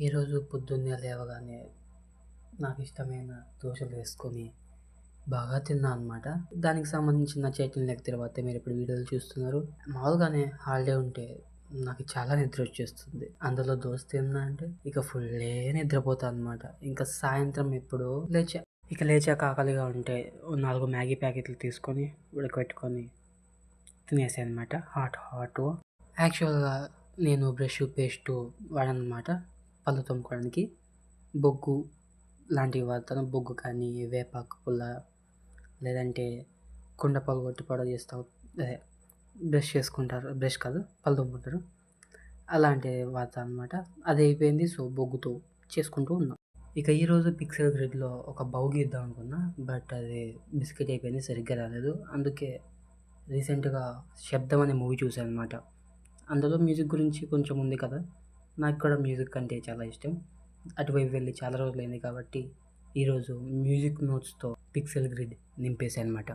ఈరోజు పొద్దున్నే లేవగానే నాకు ఇష్టమైన దోశలు వేసుకొని బాగా తిన్నా అనమాట. దానికి సంబంధించిన చట్నీ లెక్క తర్వాత మీరు ఇప్పుడు వీడియోలు చూస్తున్నారు. మామూలుగానే హాలిడే ఉంటే నాకు చాలా నిద్ర వచ్చేస్తుంది. అందులో దోశ తిన్నా అంటే ఇక ఫుల్లే నిద్రపోతా అనమాట. ఇంకా సాయంత్రం ఎప్పుడో లేచాక ఆకలిగా ఉంటే 4 మ్యాగీ ప్యాకెట్లు తీసుకొని ఉడకబెట్టుకొని తినేసాను అనమాట. హాట్. యాక్చువల్గా నేను బ్రష్ పేస్టు వాడనమాట పళ్ళు తోముకోవడానికి. బొగ్గు లాంటివి వాడతాను. బొగ్గు కానీ వేపాకు పుల్ల లేదంటే కుండ పగలగొట్టి పౌడర్ చేస్తాం. అదే బ్రష్ చేసుకుంటారు, బ్రష్ కాదు పళ్ళు తోముకుంటారు, అలాంటివి వాడతాను అనమాట. అది అయిపోయింది. సో బొగ్గుతో చేసుకుంటూ ఉన్నా. ఇక ఈరోజు పిక్సెల్ గ్రిడ్లో ఒక బౌ గీద్దాం అనుకున్నా, బట్ అది బిస్కెట్ అయిపోయింది, సరిగ్గా రాలేదు. అందుకే రీసెంట్గా శబ్దం అనే మూవీ చూశాను అనమాట. అందులో మ్యూజిక్ గురించి కొంచెం ఉంది కదా. నాకు కూడా మ్యూజిక్ అంటే చాలా ఇష్టం. అటువైపు వెళ్ళి చాలా రోజులైంది కాబట్టి ఈరోజు మ్యూజిక్ నోట్స్తో పిక్సెల్ గ్రిడ్ నింపేశాను అనమాట.